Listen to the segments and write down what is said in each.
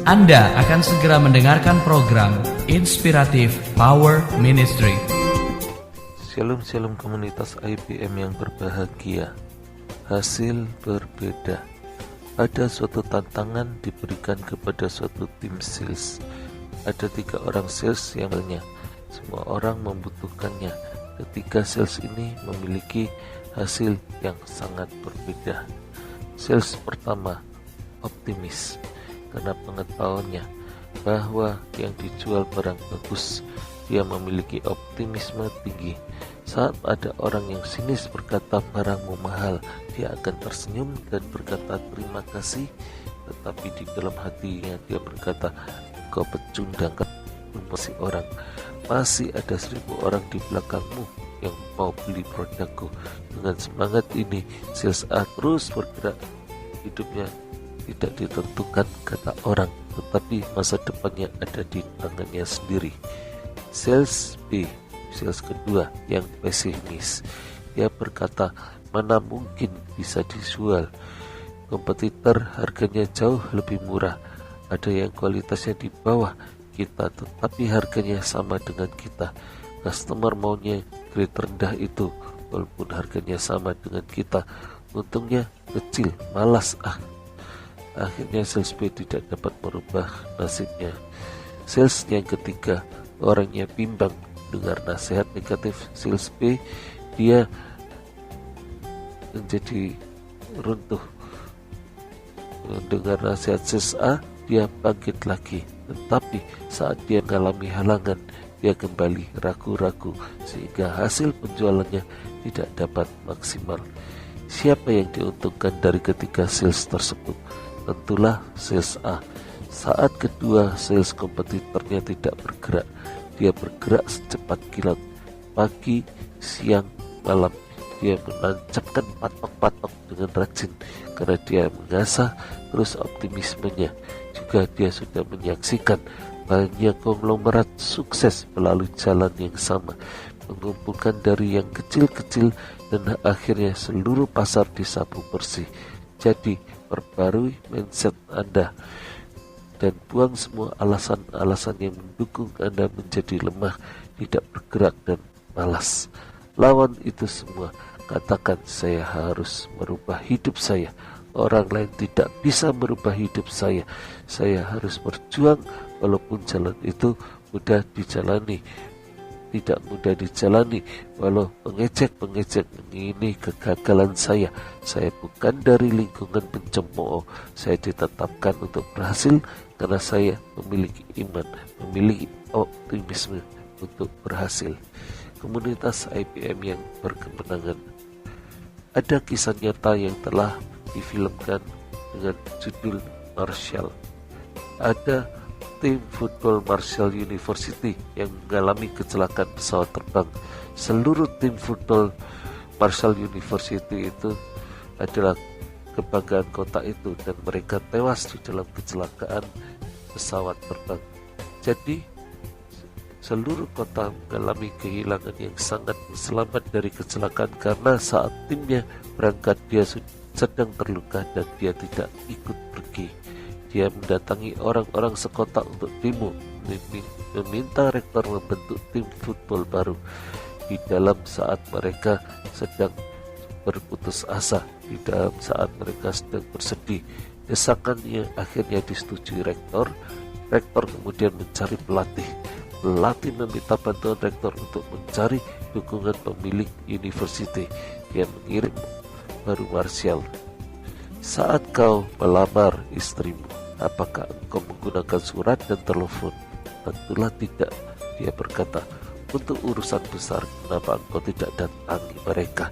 Anda akan segera mendengarkan program Inspiratif Power Ministry. Shalom komunitas IPM yang berbahagia. Hasil berbeda. Ada suatu tantangan diberikan kepada suatu tim sales. Ada 3 orang sales yang lainnya. Semua orang membutuhkannya. Ketiga sales ini memiliki hasil yang sangat berbeda. Sales pertama optimis karena pengetahuannya bahwa yang dijual barang bagus. Dia memiliki optimisme tinggi. Saat ada orang yang sinis berkata barangmu mahal, dia akan tersenyum dan berkata terima kasih. Tetapi di dalam hatinya dia berkata, engkau pecundang, masih orang. Masih ada 1000 orang di belakangmu yang mau beli produkku. Dengan semangat ini, sales A terus bergerak. Hidupnya tidak ditentukan kata orang, tetapi masa depannya ada di tangannya sendiri. Sales B, sales kedua yang pesimis. Dia berkata, mana mungkin bisa dijual. Kompetitor harganya jauh lebih murah. Ada yang kualitasnya di bawah kita, tetapi harganya sama dengan kita. Customer maunya grade rendah itu, walaupun harganya sama dengan kita. Untungnya kecil, malas Akhirnya sales B tidak dapat merubah nasibnya. Sales yang ketiga, orangnya bimbang dengar nasihat negatif sales B, dia menjadi runtuh. Dengar nasihat sales A, dia bangkit lagi. Tetapi saat dia mengalami halangan, dia kembali ragu-ragu sehingga hasil penjualannya tidak dapat maksimal. Siapa yang diuntungkan dari ketiga sales tersebut? Tentulah sales A. Saat kedua sales kompetitornya tidak bergerak. Dia bergerak secepat kilat. Pagi, siang, malam. Dia menancapkan patok-patok dengan rajin karena dia mengasah terus optimismenya. Juga dia sudah menyaksikan banyak konglomerat sukses melalui jalan yang sama, mengumpulkan dari yang kecil-kecil dan akhirnya seluruh pasar disapu bersih. Jadi perbarui mindset Anda dan buang semua alasan-alasan yang mendukung Anda menjadi lemah, tidak bergerak dan malas. Lawan itu semua. Katakan, saya harus merubah hidup saya. Orang lain tidak bisa merubah hidup saya. Saya harus berjuang walaupun jalan itu mudah dijalani. Tidak mudah dijalani walau pengecek ini kegagalan saya. Saya bukan dari lingkungan pencemooh. Saya ditetapkan untuk berhasil karena saya memiliki iman, memiliki optimisme untuk berhasil. Komunitas IPM yang berkemenangan. Ada kisah nyata yang telah difilmkan dengan judul Marshall. Ada tim football Marshall University yang mengalami kecelakaan pesawat terbang. Seluruh tim football Marshall University itu adalah kebanggaan kota itu dan mereka tewas di dalam kecelakaan pesawat terbang. Jadi seluruh kota mengalami kehilangan yang sangat. Selamat dari kecelakaan karena saat timnya berangkat dia sedang terluka dan dia tidak ikut pergi. Dia mendatangi orang-orang sekota untuk demo, meminta rektor membentuk tim football baru. Di dalam saat mereka sedang berputus asa, di dalam saat mereka sedang bersedih, desakannya akhirnya disetujui rektor. Rektor kemudian mencari pelatih. Pelatih meminta bantuan rektor untuk mencari dukungan pemilik university. Dia mengirim baru Marshall. Saat kau melamar istrimu, apakah engkau menggunakan surat dan telepon? Tentulah tidak, dia berkata. Untuk urusan besar, kenapa engkau tidak datangi mereka?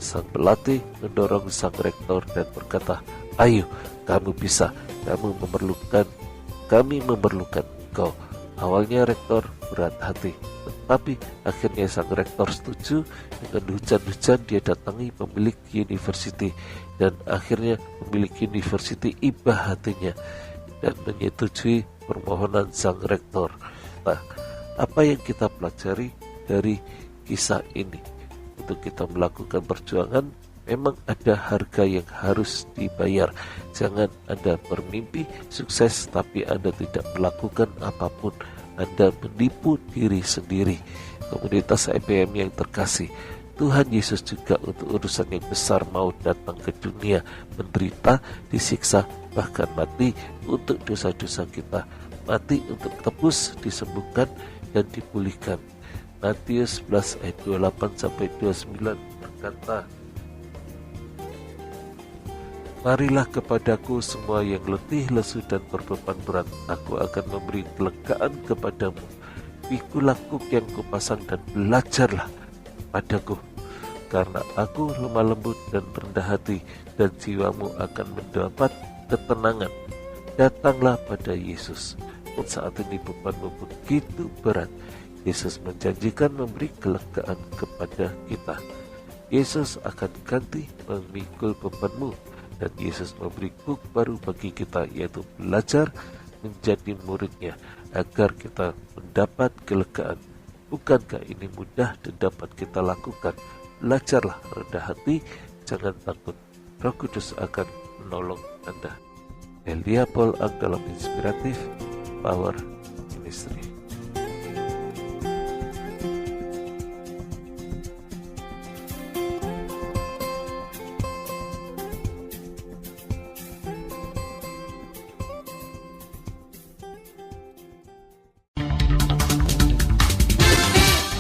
Sang pelatih mendorong sang rektor dan berkata, ayo, kamu bisa, kami memerlukan engkau. Awalnya rektor berat hati, tetapi akhirnya sang rektor setuju. Dengan hujan-hujan dia datangi pemilik university dan akhirnya pemilik university ibah hatinya dan menyetujui permohonan sang rektor. Nah, apa yang kita pelajari dari kisah ini? Untuk kita melakukan perjuangan, Memang ada harga yang harus dibayar. Jangan Anda bermimpi sukses tapi Anda tidak melakukan apapun. Anda menipu diri sendiri. Komunitas IPM yang terkasih, Tuhan Yesus juga untuk urusan yang besar mau datang ke dunia, menderita, disiksa, bahkan mati untuk dosa-dosa kita. Mati untuk tebus, disembuhkan, dan dipulihkan. Matius 11 ayat 28-29 berkata, "Marilah kepadaku semua yang letih, lesu, dan berbeban berat. Aku akan memberi kelegaan kepadamu. Pikulah kuk yang kupasang dan belajarlah padaku. Karena aku lemah lembut dan rendah hati, dan jiwamu akan mendapat ketenangan. Datanglah pada Yesus." Saat ini bebanmu begitu berat. Yesus menjanjikan memberi kelegaan kepada kita. Yesus akan ganti memikul bebanmu, dan Yesus memberi kuk baru bagi kita, yaitu belajar menjadi muridnya agar kita mendapat kelegaan. Bukankah ini mudah dan dapat kita lakukan? Belajarlah rendah hati, jangan takut. Roh Kudus akan menolong Anda. Elia Paul Ak dalam Inspiratif Power Ministry.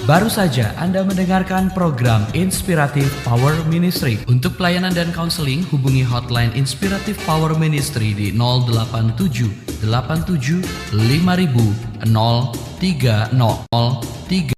Baru saja Anda mendengarkan program Inspiratif Power Ministry. Untuk pelayanan dan konseling, hubungi hotline Inspiratif Power Ministry di 087 87 5000 030 03